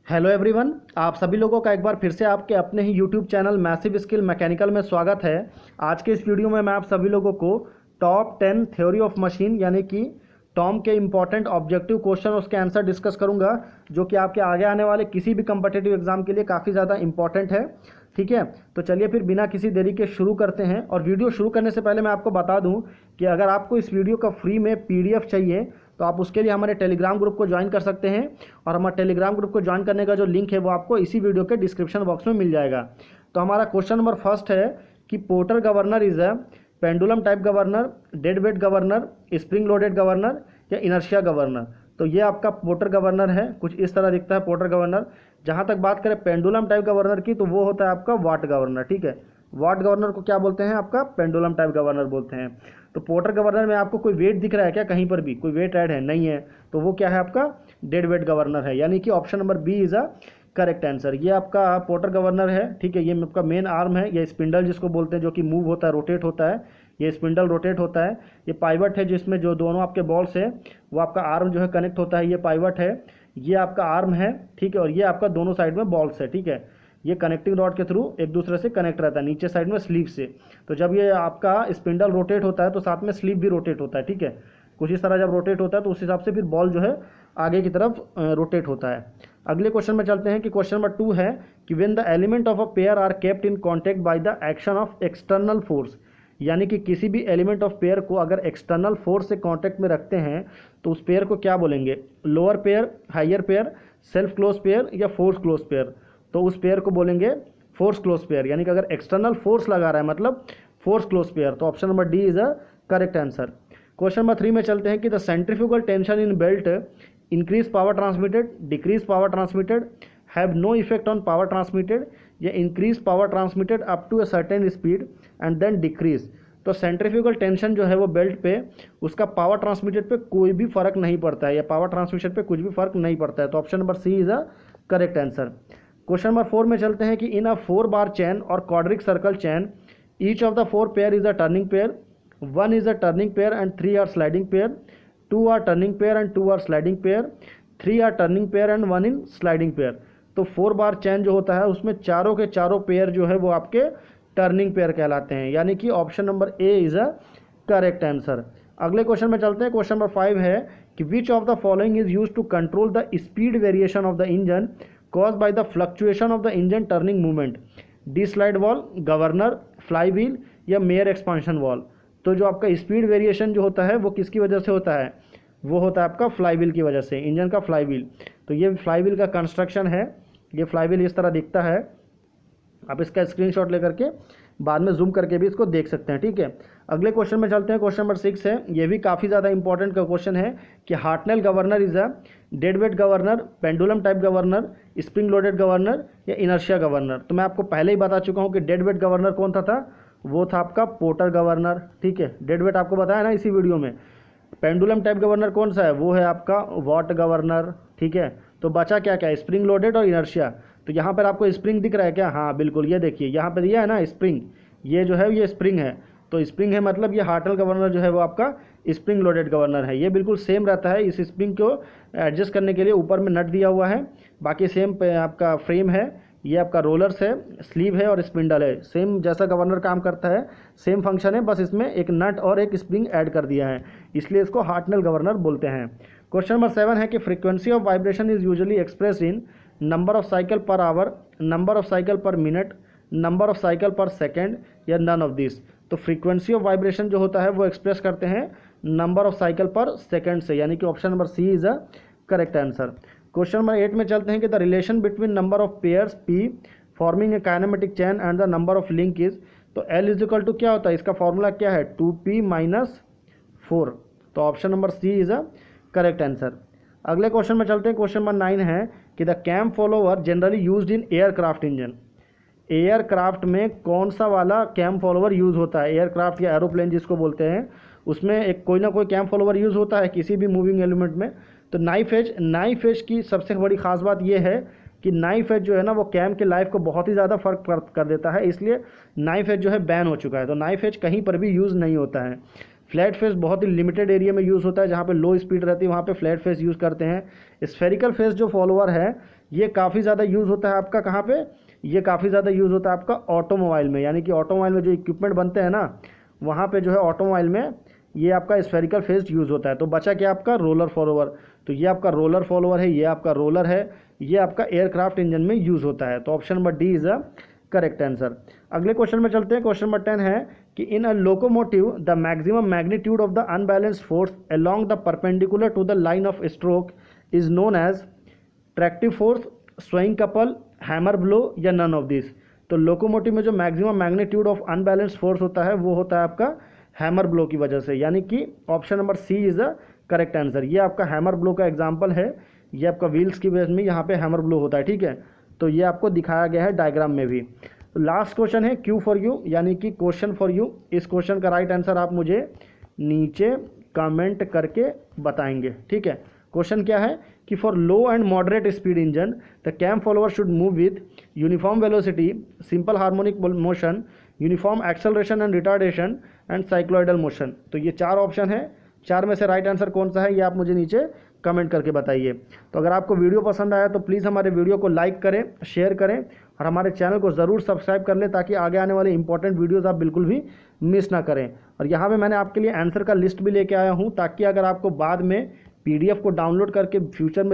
Hello everyone, आप सभी लोगों का एक बार फिर से आपके अपने ही YouTube channel massive skill mechanical में स्वागत है। आज के इस वीडियो में मैं आप सभी लोगों को टॉप 10 थ्योरी ऑफ मशीन यानी कि टॉम के इम्पॉर्टेंट ऑब्जेक्टिव क्वेश्चन और उसके आंसर डिस्कस करूंगा, जो कि आपके आगे आने वाले किसी भी कम्पिटिटिव एग्जाम के लिए काफ़ी ज़्यादा इंपॉर्टेंट है। ठीक है, तो चलिए फिर बिना किसी देरी के शुरू करते हैं। और वीडियो शुरू करने से पहले मैं आपको बता दूं कि अगर आपको इस वीडियो का फ्री में पीडीएफ चाहिए तो आप उसके लिए हमारे टेलीग्राम ग्रुप को ज्वाइन कर सकते हैं। और हमारे टेलीग्राम ग्रुप को ज्वाइन करने का जो लिंक है वो आपको इसी वीडियो के डिस्क्रिप्शन बॉक्स में मिल जाएगा। तो हमारा क्वेश्चन नंबर फर्स्ट है कि porter governor is a pendulum type governor, dead weight governor, spring loaded governor या इनर्शिया गवर्नर। तो ये आपका पोर्टर गवर्नर है, कुछ इस तरह दिखता है पोर्टर गवर्नर। जहाँ तक बात करें पेंडुलम टाइप गवर्नर की तो वो होता है आपका वाट गवर्नर। ठीक है, वाट गवर्नर को क्या बोलते हैं? आपका पेंडुलम टाइप गवर्नर बोलते हैं। तो पोर्टर गवर्नर में आपको कोई वेट दिख रहा है क्या? कहीं पर भी कोई वेट ऐड है? नहीं है, तो वो क्या है? आपका डेड वेट गवर्नर है, यानी कि option number B is a correct answer. ये आपका पोर्टर गवर्नर है। ठीक है, ये आपका मेन आर्म है, ये स्पिंडल जिसको बोलते हैं, जो कि मूव होता है, रोटेट होता है। ये स्पिंडल रोटेट होता है। ये पाइवट है जिसमें जो दोनों आपके बॉल्स है वो आपका आर्म जो है कनेक्ट होता है, ये पाइवट है। ये आपका आर्म है। ठीक है, और ये आपका दोनों साइड में बॉल्स है। ठीक है, ये कनेक्टिंग रॉड के थ्रू एक दूसरे से कनेक्ट रहता है नीचे साइड में स्लीव से। तो जब ये आपका स्पिंडल रोटेट होता है तो साथ में स्लीव भी रोटेट होता है। ठीक है, कुछ इस तरह जब रोटेट होता है तो उस हिसाब से फिर बॉल जो है आगे की तरफ रोटेट होता है। अगले क्वेश्चन में चलते हैं कि क्वेश्चन नंबर 2 है कि when the element of a pair are kept in contact by the action of external force, यानी कि किसी भी एलिमेंट ऑफ पेयर को अगर एक्सटर्नल फोर्स से कांटेक्ट में रखते हैं तो उस पेयर को क्या बोलेंगे? Lower pair, higher pair, self close pair या फोर्स क्लोज पेयर। तो उस पेयर को बोलेंगे फोर्स क्लोज पेयर, यानी कि अगर एक्सटर्नल फोर्स लगा रहा है मतलब फोर्स क्लोज पेयर। तो option number D is a correct answer. Question number 3 में चलते हैं कि the centrifugal tension in belt increase power transmitted, decrease power transmitted, have no effect on power transmitted या increase power transmitted up to a certain speed and then decrease. तो centrifugal tension जो है वो belt पे, उसका power transmitted पे कोई भी फर्क नहीं पड़ता है, या पावर ट्रांसमिशन पे कुछ भी फर्क नहीं पड़ता है। तो option number C is a correct answer. Question number 4 में चलते हैं कि इन अ 4 बार चैन और quadric circle chain each of the 4 pair is a turning pair, 1 is a turning pair and 3 are sliding pair, 2 are turning pair and 2 are sliding pair, 3 are turning pair and 1 in sliding pair. तो 4 bar चैन जो होता है उसमें चारों के चारों pair जो है वो आपके टर्निंग पेयर कहलाते हैं, यानी कि option number A is a correct answer. अगले क्वेश्चन में चलते हैं। क्वेश्चन नंबर 5 है कि which of the following is use to control the speed variation of the engine caused by the fluctuation of the engine turning movement, D slide valve, governor, flywheel या Meyer expansion valve. तो जो आपका speed variation जो होता है वो किसकी वजह से होता है? वो होता है आपका फ्लाई व्हील की वजह से, इंजन का फ्लाई व्हील। तो ये फ्लाई व्हील का कंस्ट्रक्शन है, ये फ्लाई व्हील इस तरह दिखता है। आप इसका स्क्रीनशॉट लेकर के बाद में जूम करके भी इसको देख सकते हैं। ठीक है, अगले क्वेश्चन में चलते हैं। क्वेश्चन नंबर 6 है, ये भी काफ़ी ज़्यादा इंपॉर्टेंट का क्वेश्चन है कि Hartnell governor is a dead weight governor, pendulum type governor, spring loaded governor या इनर्शिया गवर्नर। तो मैं आपको पहले ही बता चुका हूँ कि डेड वेट गवर्नर कौन था? वो था आपका पोर्टर गवर्नर। ठीक है, डेड वेट आपको बताया ना इसी वीडियो में। पेंडुलम टाइप गवर्नर कौन सा है? वो है आपका वाट गवर्नर। ठीक है, तो बचा क्या क्या? स्प्रिंग लोडेड और इनर्शिया। तो यहाँ पर आपको स्प्रिंग दिख रहा है क्या? हाँ बिल्कुल, ये देखिए यहाँ पर दिया है ना स्प्रिंग, ये जो है ये स्प्रिंग है। तो स्प्रिंग है मतलब ये हार्टल गवर्नर जो है वो आपका स्प्रिंग लोडेड गवर्नर है। ये बिल्कुल सेम रहता है, इस स्प्रिंग को एडजस्ट करने के लिए ऊपर में नट दिया हुआ है, बाकी सेम आपका फ्रेम है, ये आपका रोलर्स है, स्लीव है और स्पिंडल है। सेम जैसा गवर्नर काम करता है, सेम फंक्शन है, बस इसमें एक नट और एक स्प्रिंग ऐड कर दिया है, इसलिए इसको हार्टनेल गवर्नर बोलते हैं। क्वेश्चन नंबर 7 है कि frequency of vibration is usually express in number of cycle per hour, number of cycle per minute, number of cycle per second या नन ऑफ दिस। तो फ्रीक्वेंसी ऑफ वाइब्रेशन जो होता है वो एक्सप्रेस करते हैं number of cycle per second से, यानी कि option number C is a correct answer. Question number 8 में चलते हैं कि the relation between number of pairs P forming a kinematic chain and the number of link is. तो L is equal to क्या होता है? इसका फॉर्मूला क्या है? 2p minus 4। तो option number C is a correct answer. अगले question में चलते हैं। क्वेश्चन नंबर 9 है कि the cam follower generally used in aircraft engine. Aircraft में कौन सा वाला कैम फॉलोवर यूज़ होता है? एयरक्राफ्ट या एरोप्लेन जिसको बोलते हैं, उसमें एक कोई ना कोई कैम फॉलोवर यूज़ होता है किसी भी मूविंग एलिमेंट में। तो नाइफ एज की सबसे बड़ी खास बात यह है कि नाइफ एज जो है ना वो कैम के लाइफ को बहुत ही ज़्यादा फर्क कर देता है, इसलिए नाइफ एज जो है बैन हो चुका है। तो नाइफ एज कहीं पर भी यूज़ नहीं होता है। फ्लैट फेस बहुत ही लिमिटेड एरिया में यूज़ होता है, जहाँ पे लो स्पीड रहती है वहाँ पे फ्लैट फेस यूज़ करते हैं। स्फेरिकल फेस जो फॉलोवर है ये काफ़ी ज़्यादा यूज़ होता है आपका कहाँ पे, ये काफ़ी ज़्यादा यूज़ होता है आपका ऑटोमोबाइल में, यानी कि ऑटोमोबाइल में जो इक्विपमेंट बनते हैं ना, वहाँ पे जो है ऑटोमोबाइल में ये आपका स्फेरिकल फेस यूज़ होता है। तो बचा क्या आपका रोलर फॉलोवर, तो ये आपका रोलर फॉलोवर है, ये आपका रोलर है, ये आपका एयरक्राफ्ट इंजन में यूज़ होता है। तो option number D is a correct answer. अगले क्वेश्चन में चलते हैं। क्वेश्चन नंबर 10 है कि in a locomotive the maximum magnitude of the unbalanced force along the perpendicular to the line of stroke is known as tractive force, swing couple, hammer blow या none of this. तो locomotive में जो maximum magnitude of unbalanced force होता है वो होता है आपका हैमर ब्लो की वजह से, यानी कि option number C is the correct answer. ये आपका हैमर ब्लो का एग्जांपल है, ये आपका व्हील्स की वजह में यहाँ पे हैमर ब्लो होता है, ठीक है। तो ये आपको दिखाया गया है डायग्राम में भी। लास्ट क्वेश्चन है क्यू फॉर यू, यानी कि क्वेश्चन फॉर यू। इस क्वेश्चन का राइट आंसर आप मुझे नीचे कमेंट करके बताएंगे, ठीक है। क्वेश्चन क्या है कि for low and moderate speed engine the cam follower should move with uniform velocity, simple harmonic motion, uniform acceleration and retardation and cycloidal motion. तो ये 4 ऑप्शन है, 4 में से राइट आंसर कौन सा है ये आप मुझे नीचे कमेंट करके बताइए। तो अगर आपको वीडियो पसंद आया तो प्लीज़ हमारे वीडियो को लाइक करें, शेयर करें और हमारे चैनल को ज़रूर सब्सक्राइब कर लें ताकि आगे आने वाले इंपॉर्टेंट वीडियोस आप बिल्कुल भी मिस ना करें। और यहाँ पे मैंने आपके लिए आंसर का लिस्ट भी लेके आया हूँ ताकि अगर आपको बाद में पीडीएफ को डाउनलोड करके फ्यूचर में